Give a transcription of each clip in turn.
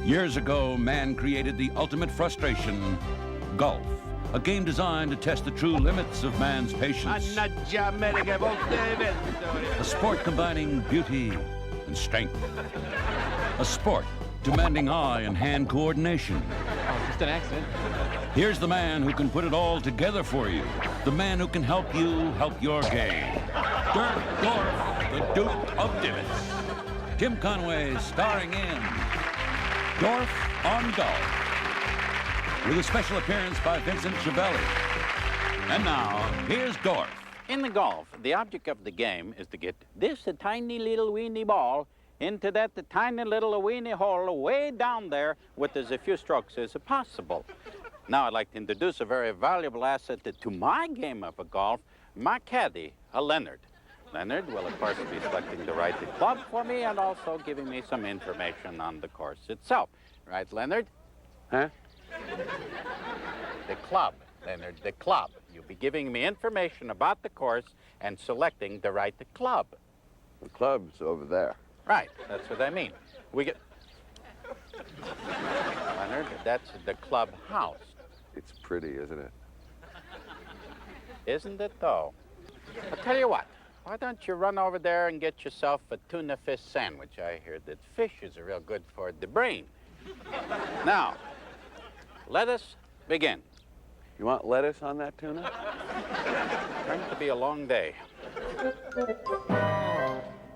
Years ago, man created the ultimate frustration, golf. A game designed to test the true limits of man's patience. A sport combining beauty and strength. A sport demanding eye and hand coordination. Oh, just an accident. Here's the man who can put it all together for you. The man who can help you help your game. DORF, the Duke of Divots. Tim Conway starring in DORF on Golf, with a special appearance by Vincent Chiavelli. And now, here's DORF. In the golf, the object of the game is to get this tiny little weeny ball into that tiny little weeny hole way down there with as few strokes as possible. Now I'd like to introduce a very valuable asset to my game of golf, my caddy, Leonard. Leonard will, of course, be selecting the right club for me and also giving me some information on the course itself. Right, Leonard? Huh? The club, Leonard, the club. You'll be giving me information about the course and selecting the right club. The club's over there. Right, that's what I mean. We get... Leonard, that's the club house. It's pretty, isn't it? Isn't it, though? I'll tell you what. Why don't you run over there and get yourself a tuna fish sandwich? I hear that fish is real good for the brain. Now, let us begin. You want lettuce on that tuna? It's going to be a long day.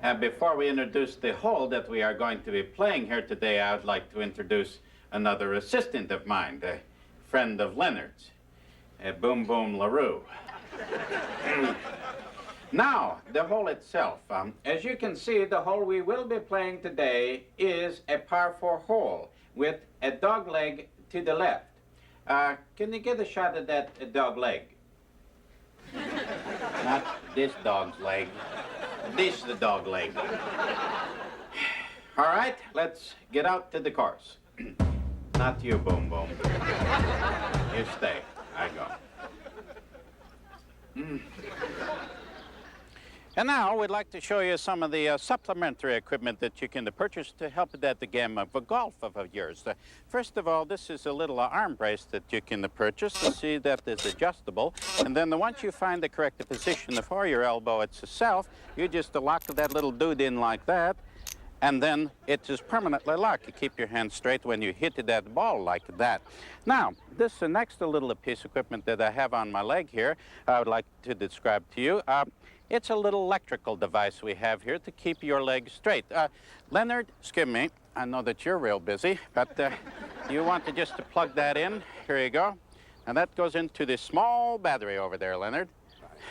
And before we introduce the hole that we are going to be playing here today, I would like to introduce another assistant of mine, a friend of Leonard's, Boom Boom LaRue. Now, the hole itself. As you can see, the hole we will be playing today is a par 4 hole with a dog leg to the left. Can you get a shot at that dog leg? Not this dog's leg. This the dog leg. All right, let's get out to the course. Not you, Boom Boom. You stay. I go. And now we'd like to show you some of the supplementary equipment that you can purchase to help at the game of golf of yours. First of all, this is a little arm brace that you can purchase to see that it's adjustable. And then once you find the correct position for your elbow itself, you just lock that little dude in like that, and then it is permanently locked. You keep your hand straight when you hit that ball like that. Now, this next little piece of equipment that I have on my leg here, I would like to describe to you. It's a little electrical device we have here to keep your legs straight. Leonard, excuse me, I know that you're real busy, but you want to just plug that in. Here you go. And that goes into this small battery over there, Leonard.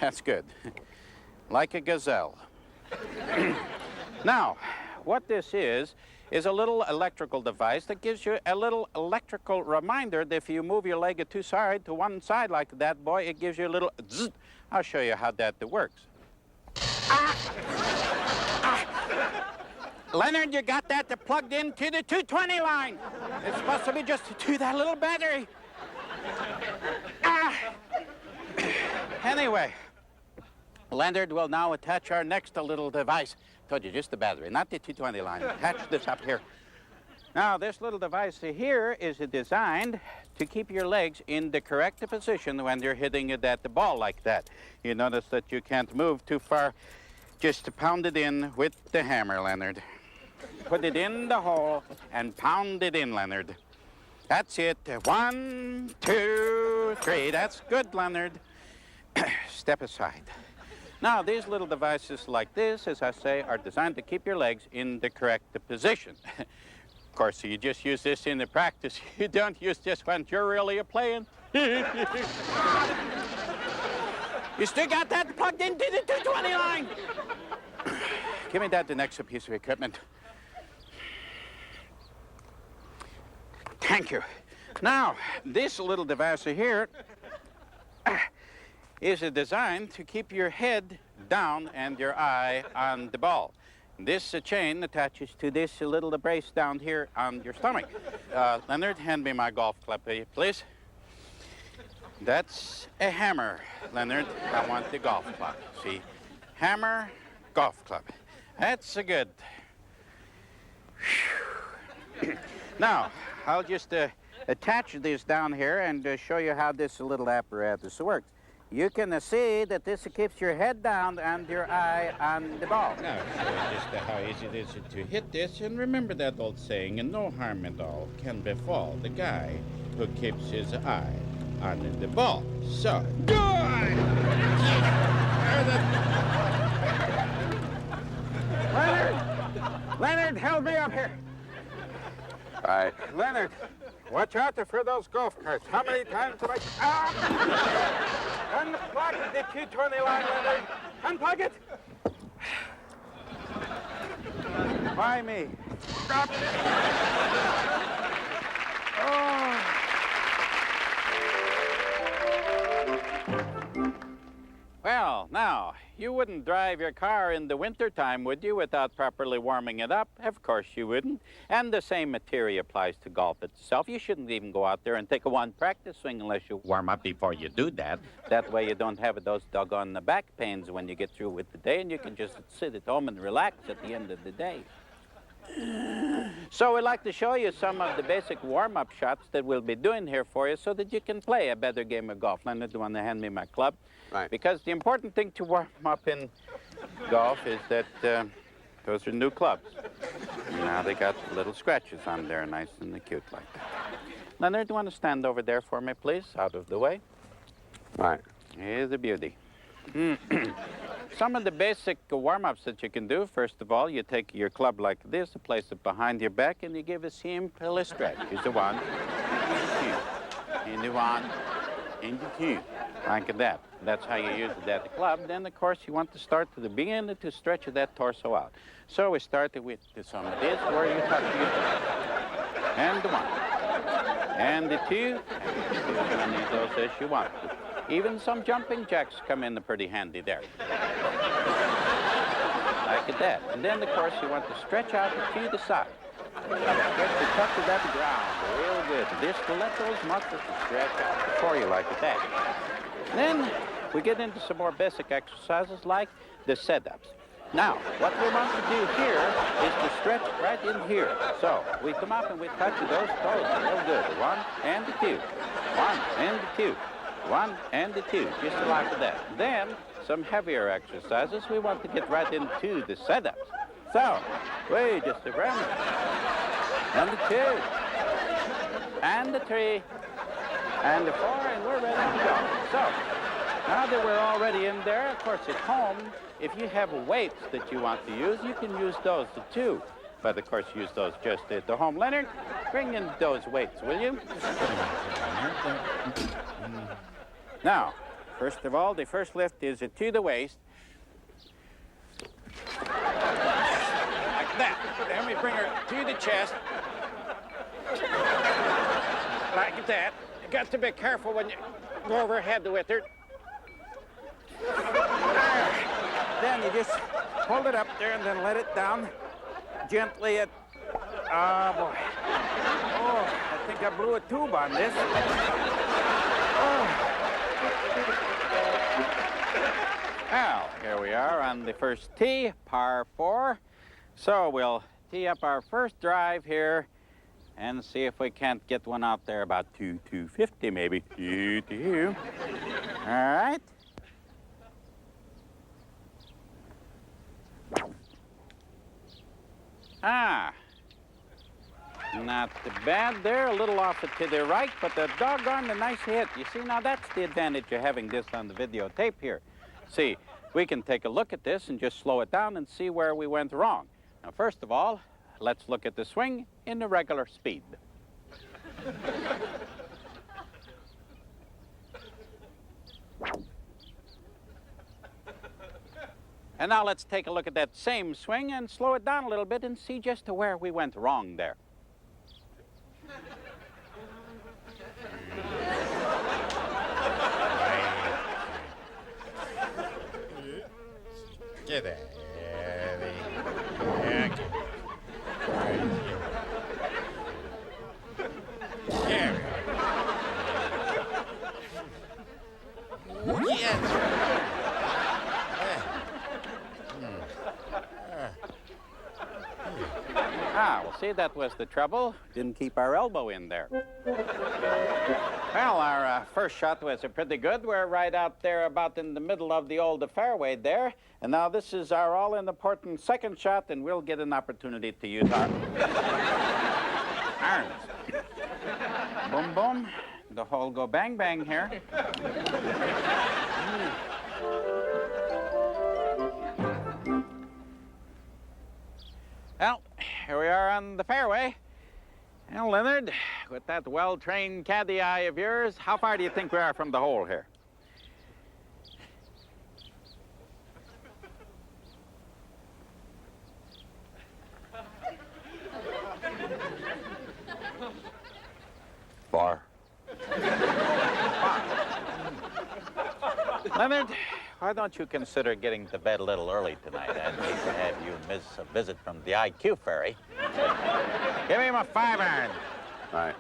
That's good. Like a gazelle. Now, what this is a little electrical device that gives you a little electrical reminder that if you move your leg to one side like that, boy, it gives you a little zzz. I'll show you how that works. Leonard, you got that plugged into the 220 line. It's supposed to be just to that little battery. Anyway, Leonard will now attach our next little device. Told you, just the battery, not the 220 line. Attach this up here. Now, this little device here is designed to keep your legs in the correct position when you're hitting the ball like that. You notice that you can't move too far. Just pound it in with the hammer, Leonard. Put it in the hole and pound it in, Leonard. That's it. 1, 2, 3. That's good, Leonard. Step aside. Now, these little devices like this, as I say, are designed to keep your legs in the correct position. Of course, you just use this in the practice. You don't use this when you're really playing. You still got that plugged into the 220 line. Give me the next piece of equipment. Thank you. Now, this little device here is designed to keep your head down and your eye on the ball. This chain attaches to this little brace down here on your stomach. Leonard, hand me my golf club, please. That's a hammer, Leonard. I want the golf club. See? Hammer, golf club. That's good. Now, I'll just attach this down here and show you how this little apparatus works. You can see that this keeps your head down and your eye on the ball. Now, just how easy it is to hit this. And remember that old saying, and no harm at all can befall the guy who keeps his eye on the ball. So, Leonard, help me up here. All right. Leonard, watch out for those golf carts. How many times have I... Ah! Unplug the 220 line, Leonard. Unplug it. Why me? Stop. Oh. Well, now, you wouldn't drive your car in the wintertime, would you, without properly warming it up? Of course you wouldn't. And the same material applies to golf itself. You shouldn't even go out there and take a one practice swing unless you warm up before you do that. That way you don't have those doggone back pains when you get through with the day, and you can just sit at home and relax at the end of the day. So we'd like to show you some of the basic warm-up shots that we'll be doing here for you so that you can play a better game of golf. Leonard, do you want to hand me my club? Right. Because the important thing to warm up in golf is that those are new clubs. Now they got little scratches on there, nice and cute like that. Leonard, do you want to stand over there for me, please? Out of the way. All right. Here's a beauty. Some of the basic warm-ups that you can do, first of all, you take your club like this, place it behind your back, and you give a simple stretch. Here's the one, and the one, and the two, like that. That's how you use that club. Then, of course, you want to start to the beginning to stretch that torso out. So we started with some of this, where you touch your and the one, and the two, and as many of those as you want. Even some jumping jacks come in pretty handy there. Like that. And then, of course, you want to stretch out to the side. Stretch the top of that ground real good. Just to let those muscles stretch out for you like that. Then we get into some more basic exercises like the setups. Now, what we want to do here is to stretch right in here. So we come up and we touch those toes real good. One and the two. One and the two. One and the two, just like that. Then, some heavier exercises, we want to get right into the setups. So, wait just a moment. And the two. And the three. And the four, and we're ready to go. So, now that we're already in there, of course, at home, if you have weights that you want to use, you can use those too. But, of course, use those just at the home. Leonard, bring in those weights, will you? Now, first of all, the first lift is to the waist. Like that. Then we bring her to the chest. Like that. You got to be careful when you go overhead with her. Then you just hold it up there and then let it down gently at... Oh, boy. Oh, I think I blew a tube on this. Oh. Well, here we are on the first tee, par 4. So we'll tee up our first drive here and see if we can't get one out there about 250 maybe. All right. Not too bad there, a little off it to the right, but the doggone, a nice hit. You see, now that's the advantage of having this on the videotape here. See, we can take a look at this and just slow it down and see where we went wrong. Now, first of all, let's look at the swing in the regular speed. And now let's take a look at that same swing and slow it down a little bit and see just where we went wrong there. Get that. see, that was the trouble. Didn't keep our elbow in there. Well, our first shot was pretty good. We're right out there about in the middle of the old fairway there. And now this is our all-important second shot, and we'll get an opportunity to use our irons. Boom, boom. The hole go bang, bang here. Well, here we are on the fairway. Well, Leonard, with that well-trained caddy eye of yours, how far do you think we are from the hole here? Far. Leonard, why don't you consider getting to bed a little early tonight? I'd hate to have you miss a visit from the IQ fairy. Give me my 5-iron. All right.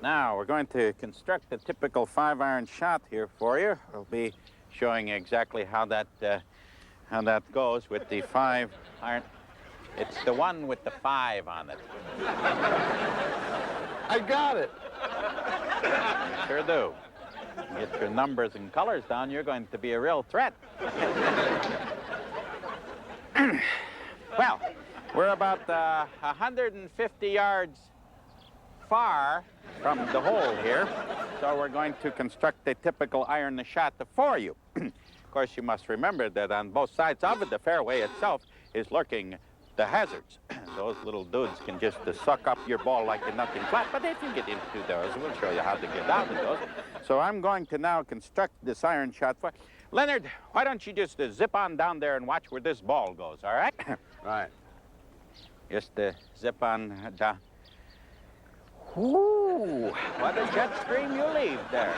Now, we're going to construct a typical 5-iron shot here for you. We'll be showing you exactly how that goes with the 5-iron. It's the one with the 5 on it. I got it. You sure do. Get your numbers and colors down, you're going to be a real threat. Well, we're about 150 yards far from the hole here, so we're going to construct a typical iron shot for you. Of course, you must remember that on both sides of it, the fairway itself is lurking the hazards. Those little dudes can just suck up your ball like a nothing flat, but if you get into those, we'll show you how to get out of those. So I'm going to now construct this iron shot for... Leonard, why don't you just zip on down there and watch where this ball goes, all right? All right. Just zip on down. Ooh, what a jet stream you leave there.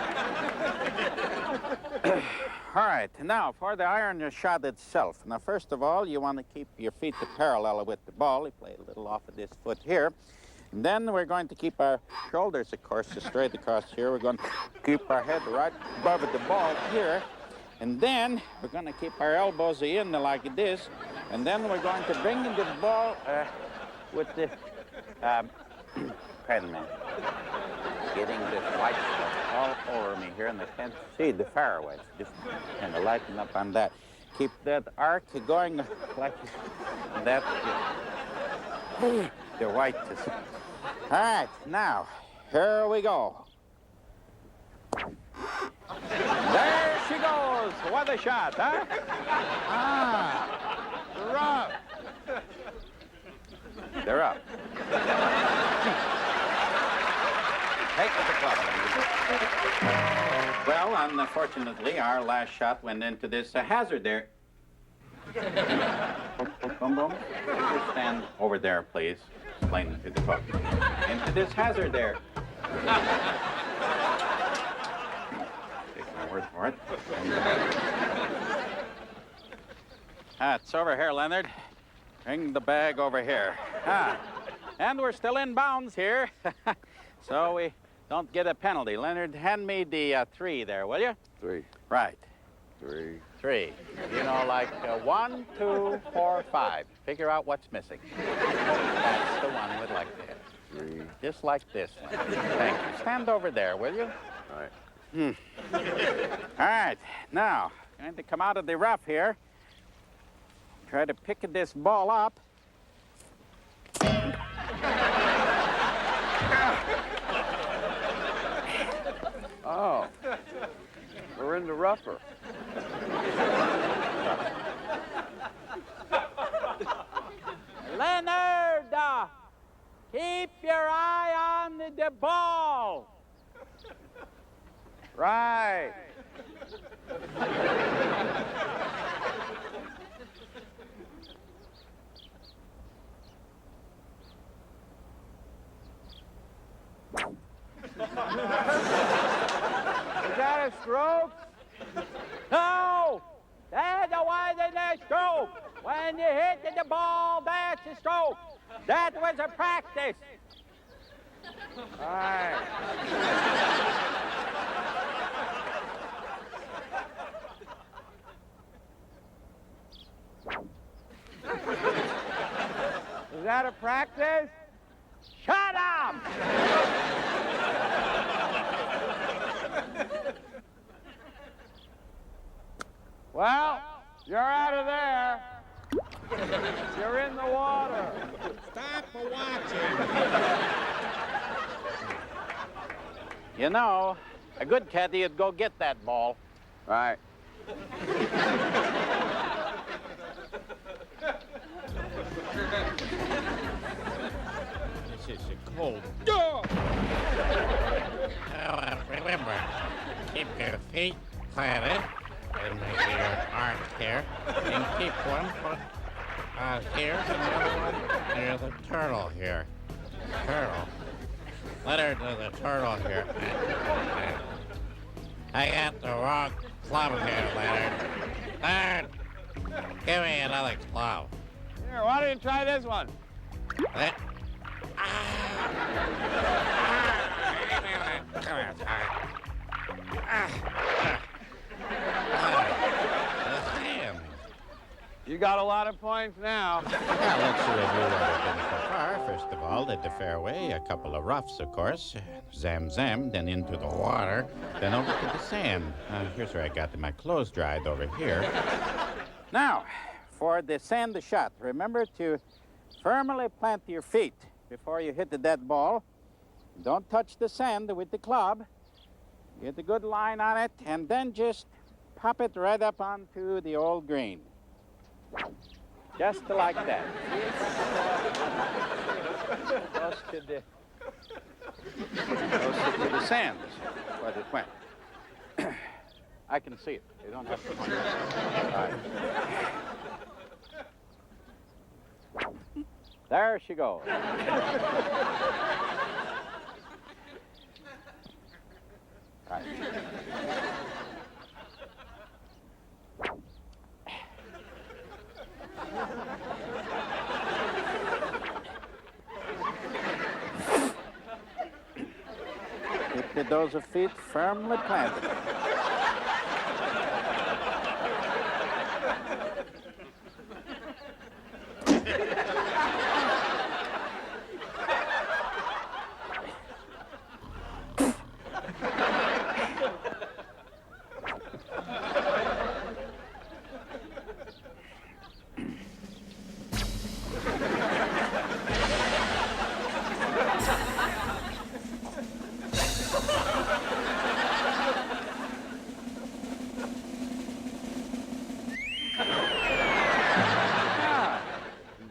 All right, now for the iron shot itself. Now, first of all, you want to keep your feet parallel with the ball. You play a little off of this foot here. And then we're going to keep our shoulders, of course, straight across here. We're going to keep our head right above the ball here. And then we're going to keep our elbows in like this. And then we're going to bring the ball with the... pardon me. Getting this white stuff all over me here, and I can't see the fairway. Just kind of lighten up on that. Keep that arc going like that. The white is... All right, now, here we go. There she goes. What a shot, huh? Rough. They're up. Take the club. Well, unfortunately, our last shot went into this hazard there. Boom, boom. Just stand over there, please. Explain to the folks. Into this hazard there. Take my word for it. It's over here, Leonard. Bring the bag over here. And we're still in bounds here. So we don't get a penalty. Leonard, hand me the 3 there, will you? 3. Right. 3. 3. You know, like 1, 2, 4, 5. Figure out what's missing. That's the one we'd like to hit. 3. Just like this one. Thank you. Stand over there, will you? All right. All right. Now, going to come out of the rough here. Try to pick this ball up. Oh. We're in the rougher. Leonard, keep your eye on the ball. Right. Is that a stroke? No! That's a widening stroke. When you hit the ball, that's a stroke. That was a practice. All right. Is that a practice? Shut up! Well, you're out of there. You're in the water. Stop watching. You know, a good caddy would go get that ball. Right. This is a cold. Remember, keep your feet planted and make your arms here, and keep one foot here and the other one near the turtle here. Turtle. Let her do the turtle here. I got the wrong club here, Leonard. Leonard, give me another club. Here, why don't you try this one? Let- Come on, sorry. You got a lot of points now. Well, let's review what we've done so far. First of all, did the fairway, a couple of roughs, of course. Zam, then into the water, then over to the sand. Here's where I got my clothes dried over here. Now, for the sand shot, remember to firmly plant your feet before you hit the dead ball. Don't touch the sand with the club. Get a good line on it, and then just pop it right up onto the old green. Just like that. Close to the sand, where it went. I can see it. You don't have to point. All right. There she goes. Right. Keep the those feet firmly planted.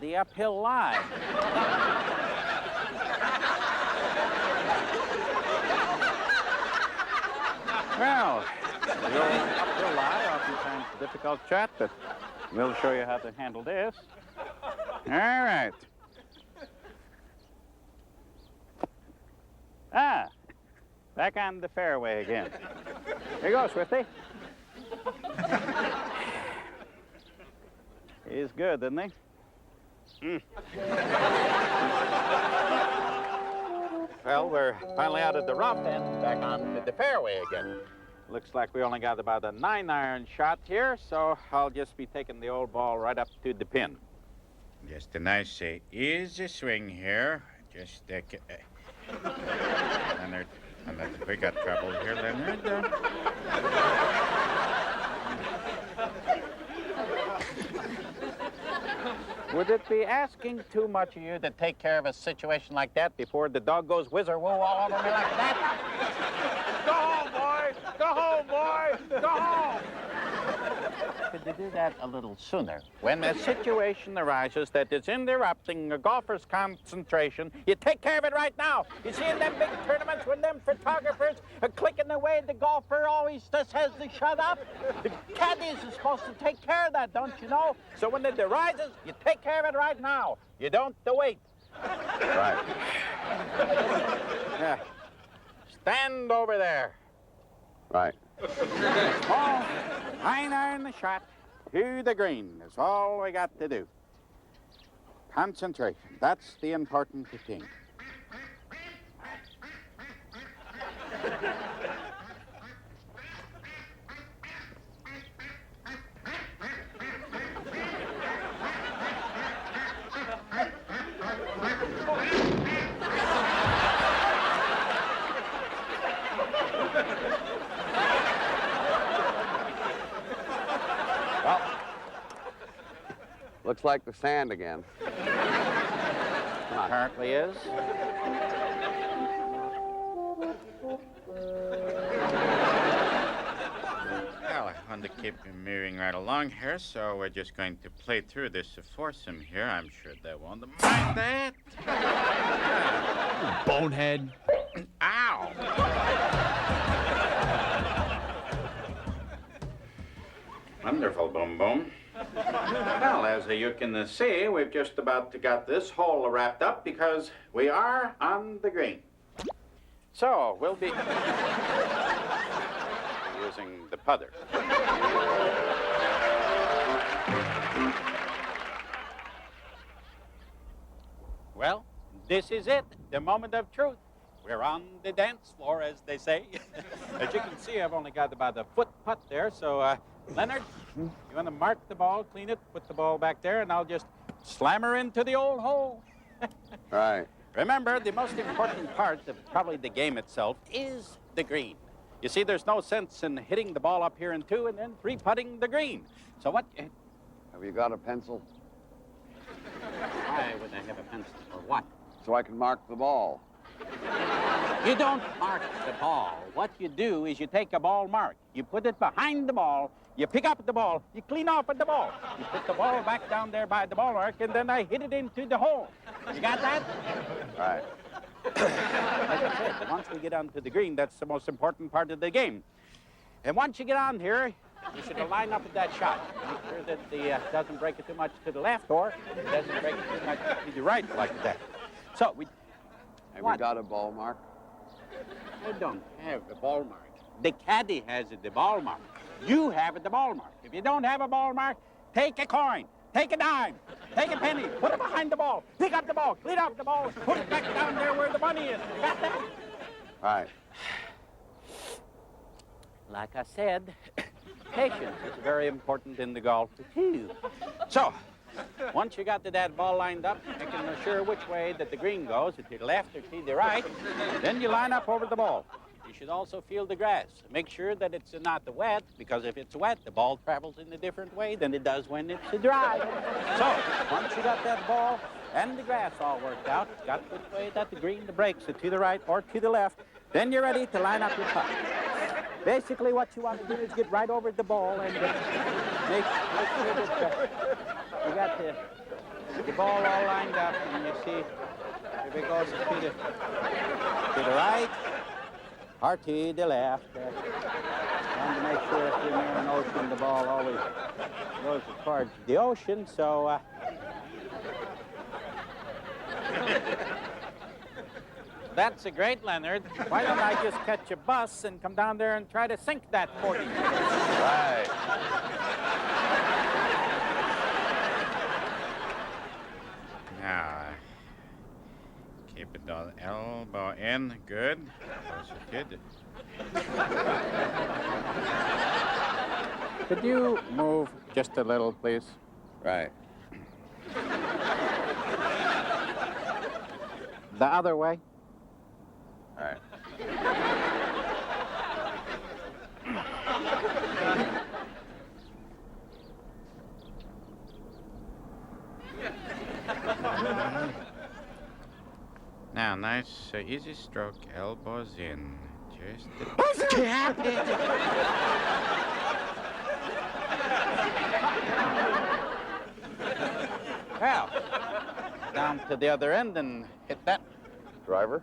The uphill line. Well, the uphill lie, oftentimes a difficult shot, but we'll show you how to handle this. All right. Back on the fairway again. Here you go, Swifty. He's good, isn't he? Well, we're finally out of the rough and back on the fairway again. Looks like we only got about a 9-iron shot here, so I'll just be taking the old ball right up to the pin. Just a nice, easy swing here. Just, Leonard, we got trouble here, Leonard. Would it be asking too much of you to take care of a situation like that before the dog goes whizzer-woo all over me like that? Go home, boys! Go home, boys! Go home! Could you do that a little sooner? When a situation arises that is interrupting a golfer's concentration, you take care of it right now. You see in them big tournaments when them photographers are clicking away, the golfer always just has to shut up? The caddies are supposed to take care of that, don't you know? So when it arises, you take care of it right now. You don't wait. Right. Yeah. Stand over there. Right. Small, 9-iron shot to the green. That's all we got to do. Concentration. That's the important thing. looks like the sand again. Apparently is. Well, I want to keep moving right along here, so we're just going to play through this foursome here. I'm sure they won't mind that. Bonehead. Ow! Wonderful, Boom Boom. Well, as you can see, we've just about got this hole wrapped up because we are on the green. So, we'll be using the putter. Well, this is it, the moment of truth. We're on the dance floor, as they say. As you can see, I've only got about a foot putt there, so, Leonard, you want to mark the ball, clean it, put the ball back there, and I'll just slam her into the old hole. Right. Remember, the most important part of probably the game itself is the green. You see, there's no sense in hitting the ball up here in two and then three-putting the green. So what... Have you got a pencil? Why would I have a pencil or what? So I can mark the ball. You don't mark the ball. What you do is you take a ball mark. You put it behind the ball. You pick up the ball. You clean off at the ball. You put the ball back down there by the ball mark, and then I hit it into the hole. You got that? Right. Like I said, once we get onto the green, that's the most important part of the game. And once you get on here, you should line up with that shot. Make sure that the doesn't break it too much to the left, or it doesn't break it too much to the right like that. So we... Have What? you got a ball mark? I don't have a ball mark. The caddy has the ball mark. You have the ball mark. If you don't have a ball mark, take a coin, take a dime, take a penny, put it behind the ball, pick up the ball, clean off the ball, put it back down there where the money is. You got that? Right. Like I said, patience is very important in the golf, too. So, once you got that ball lined up, making sure which way that the green goes, to the left or to the right, then you line up over the ball. You should also feel the grass. Make sure that it's not wet, because if it's wet, the ball travels in a different way than it does when it's dry. So, once you got that ball and the grass all worked out, got which way that the green, the breaks, to the right or to the left, then you're ready to line up your putt. Basically, what you want to do is get right over the ball and make sure that you got the ball all lined up, and you see if it goes to the right or to the left. And to make sure if you're near an ocean, the ball always goes towards the ocean. So, that's a great, Leonard. Why don't I just catch a bus and come down there and try to sink that 40? Right. Now, keep it on elbow in. Good. Those are good. Could you move just a little, please? Right. The other way. All right. Now, nice, easy stroke, elbows in. Just well, down to the other end and hit that. Driver?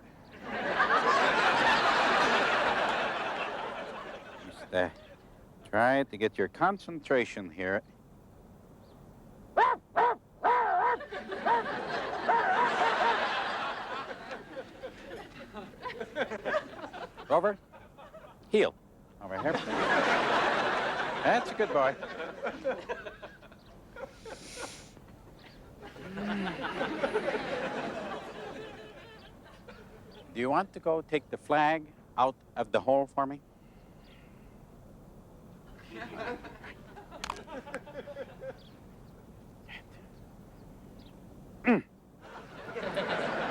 Just try to get your concentration here. Rover, heel. Over here. That's a good boy. Do you want to go take the flag out of the hole for me?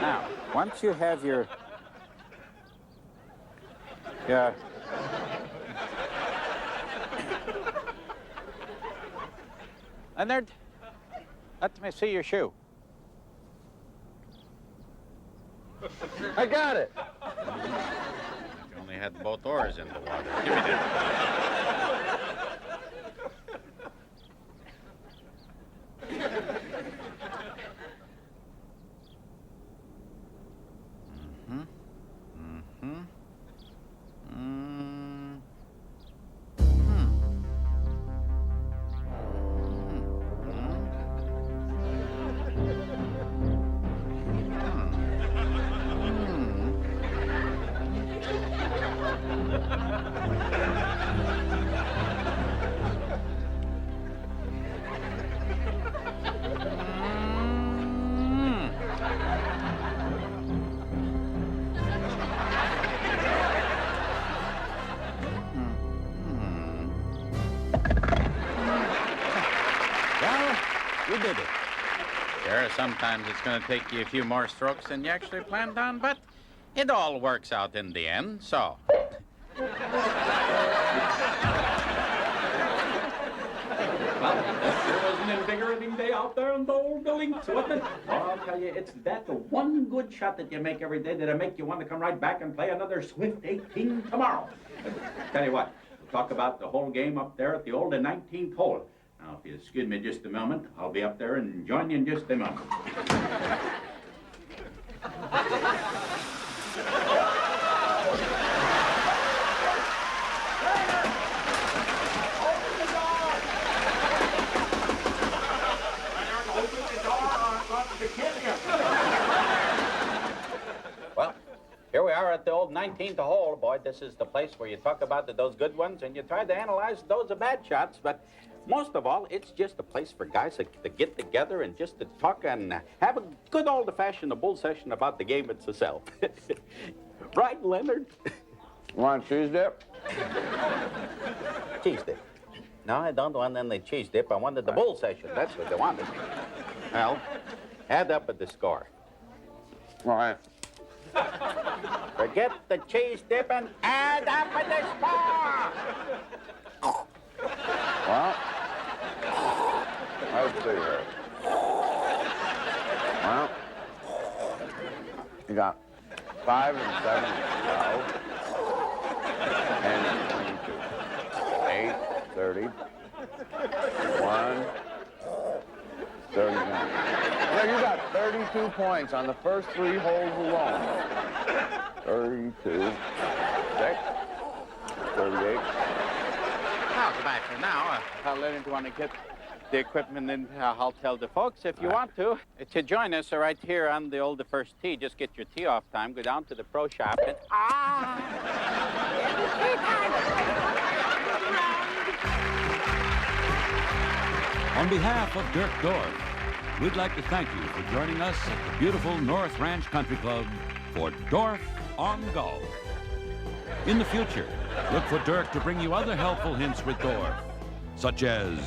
Now, once you have your... Yeah. Leonard, Let me see your shoe. I got it. You only had both oars in the water. Give me that. Well, you did it. Sure, sometimes it's going to take you a few more strokes than you actually planned on, but it all works out in the end, so. Well, that sure was an invigorating day out there on the old links, wasn't it? Well, I'll tell you, it's that one good shot that you make every day that'll make you want to come right back and play another Swift 18 tomorrow. Tell you what, we'll talk about the whole game up there at the old 19th hole. Now, if you excuse me just a moment, I'll be up there and join you in just a moment. Well, here we are at the old 19th hole. Boy, this is the place where you talk about those good ones and you try to analyze those bad shots, but most of all, it's just a place for guys to get together and just to talk and have a good old-fashioned bull session about the game itself. Right, Leonard? You want cheese dip? Cheese dip. No, I don't want any cheese dip. I wanted the bull session. That's what they wanted. Well, add up at the score. All right. Forget the cheese dip and add up at the score! Well, let's see here. Well, you got 5 and 7 and 12, 10 and 22, 8, 30, 1, 39. Yeah, you got 32 points on the first 3 holes alone. 32, 6, 38. Now, goodbye for now. Leonard, do you want to get the equipment in? I'll tell the folks if you want to. To join us right here on the old first tee, just get your tee off time, go down to the pro shop and... On behalf of Dirk Dorf, we'd like to thank you for joining us at the beautiful North Ranch Country Club for Dorf on Golf. In the future, look for Dirk to bring you other helpful hints with Dorf, such as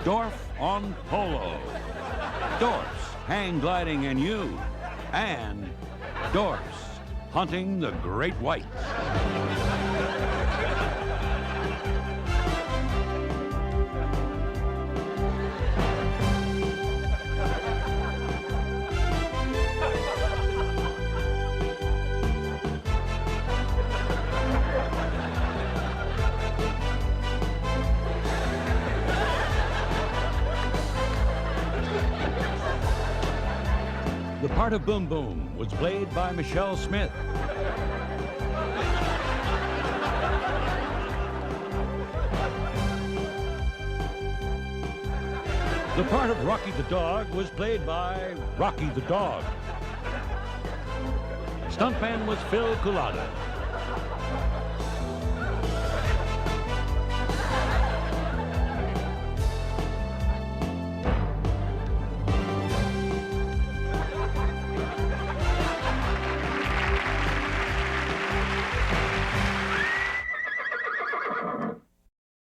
Dorf on Polo, Dorf's hang gliding in you, and Dorf's hunting the great whites. The part of Boom Boom was played by Michelle Smith. The part of Rocky the Dog was played by Rocky the Dog. Stuntman was Phil Cullada.